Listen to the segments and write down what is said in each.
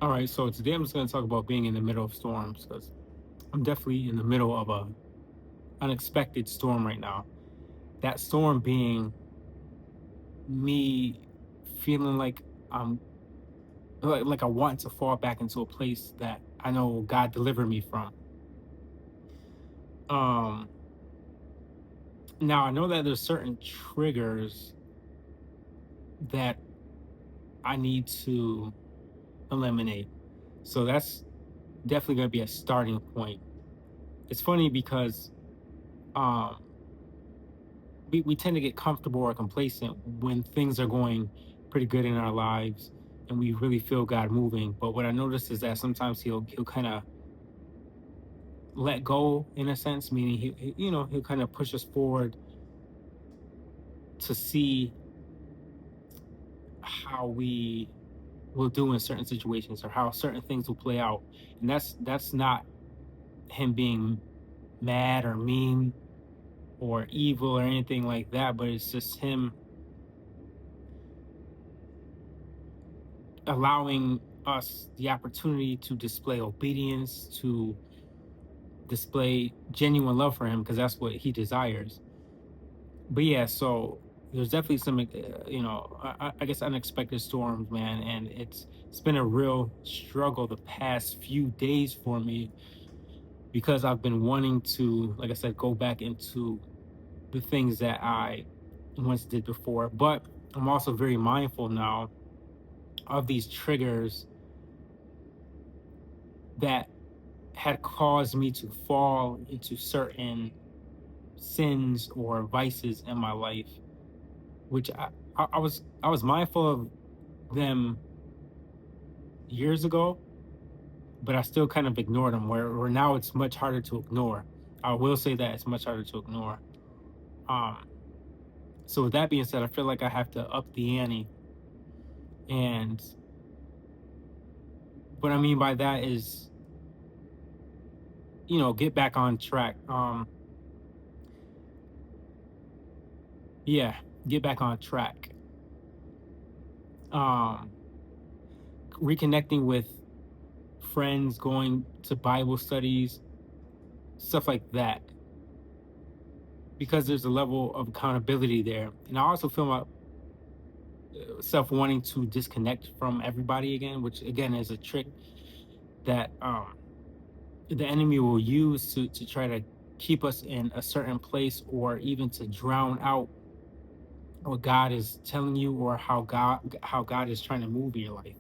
All right, so today I'm just going to talk about being in the middle of storms because I'm definitely in the middle of a unexpected storm right now. That storm being me feeling like I'm like I want to fall back into a place that I know God delivered me from. Um, Now I know that there's certain triggers that I need to eliminate. So that's definitely going to be a starting point. It's funny because um we tend to get comfortable or complacent when things are going pretty good in our lives and we really feel God moving. But what I noticed is that sometimes he'll kind of let go in a sense, meaning he'll kind of push us forward to see how we will do in certain situations or how certain things will play out. And that's not him being mad or mean or evil or anything like that, but it's just him allowing us the opportunity to display obedience, to display genuine love for him, because that's what he desires. But yeah, so there's definitely some, I guess unexpected storms, man, and it's been a real struggle the past few days for me because I've been wanting to, like I said, go back into the things that I once did before. But I'm also very mindful now of these triggers that had caused me to fall into certain sins or vices in my life, which I was mindful of them years ago, but I still kind of ignored them. Where now it's much harder to ignore. I will say that it's much harder to ignore. Um, so with that being said, I feel like I have to up the ante, and what I mean by that is, get back on track. Yeah, get back on track. Um, Reconnecting with friends, going to Bible studies, stuff like that, because there's a level of accountability there. And I also feel myself wanting to disconnect from everybody again, which again is a trick that the enemy will use to try to keep us in a certain place or even to drown out what God is telling you or how God is trying to move in your life.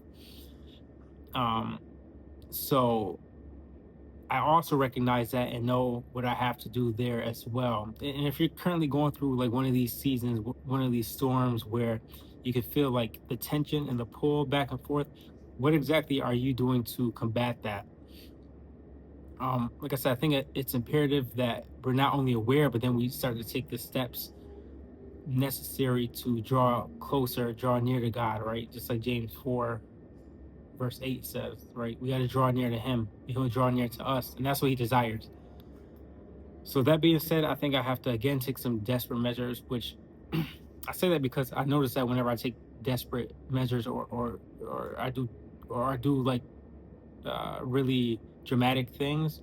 Um, so I also recognize that and know what I have to do there as well. And if you're currently going through like one of these seasons, one of these storms where you can feel like the tension and the pull back and forth, what exactly are you doing to combat that? Like I said, I think it's imperative that we're not only aware, but then we start to take the steps necessary to draw closer, draw near to God, right? Just like James 4, verse 8 says, right? We got to draw near to Him, and He'll draw near to us. And that's what He desires. So that being said, I think I have to again take some desperate measures, which I say that because I notice that whenever I take desperate measures or I do like really dramatic things,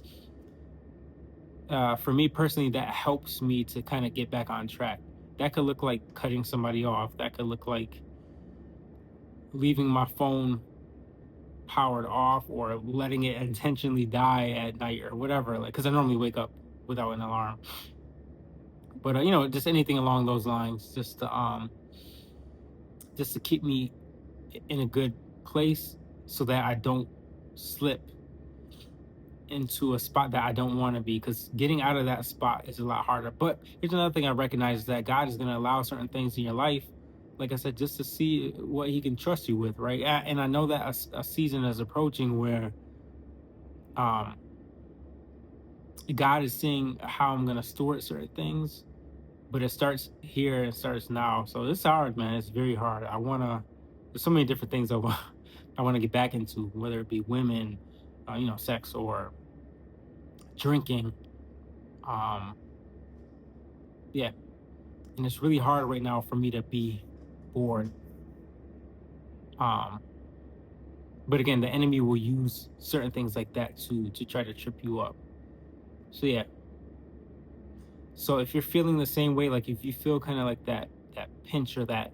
for me personally, that helps me to kind of get back on track. That could look like cutting somebody off. That could look like leaving my phone powered off or letting it intentionally die at night or whatever. Like, because I normally wake up without an alarm. But just anything along those lines, just to keep me in a good place so that I don't slip into a spot that I don't want to be, because getting out of that spot is a lot harder. But here's another thing I recognize is that God is going to allow certain things in your life, like I said, just to see what He can trust you with, right? And I know that a season is approaching where um, God is seeing how I'm going to steward certain things, but it starts here and starts now. So it's hard, man. It's very hard. There's so many different things I want to get back into, whether it be women, sex or drinking. Um, yeah, and it's really hard right now for me to be bored. Um, But again, the enemy will use certain things like that to try to trip you up. So yeah. So if you're feeling the same way, like if you feel kind of like that pinch or that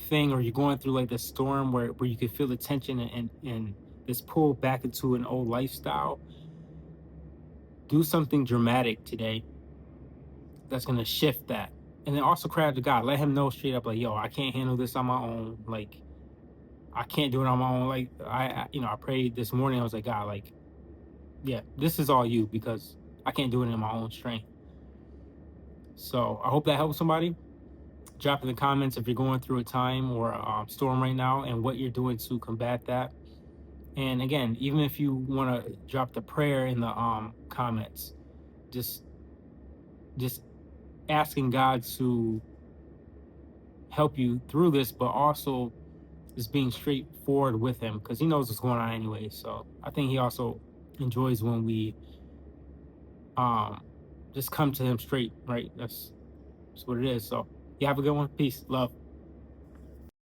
thing, or you're going through like the storm where you can feel the tension and this pull back into an old lifestyle, do something dramatic today that's gonna shift that. And then also cry out to God. Let him know straight up, like, yo, I can't handle this on my own. Like, I can't do it on my own. Like, I prayed this morning. I was like, God, like, yeah, this is all you, because I can't do it in my own strength. So I hope that helps somebody. Drop in the comments if you're going through a time or a storm right now and what you're doing to combat that. And again, even if you want to drop the prayer in the comments, just just asking God to help you through this, but also just being straightforward with him, because he knows what's going on anyway. So I think he also enjoys when we um just come to him straight, right? That's what it is. So you have a good one. Peace, love.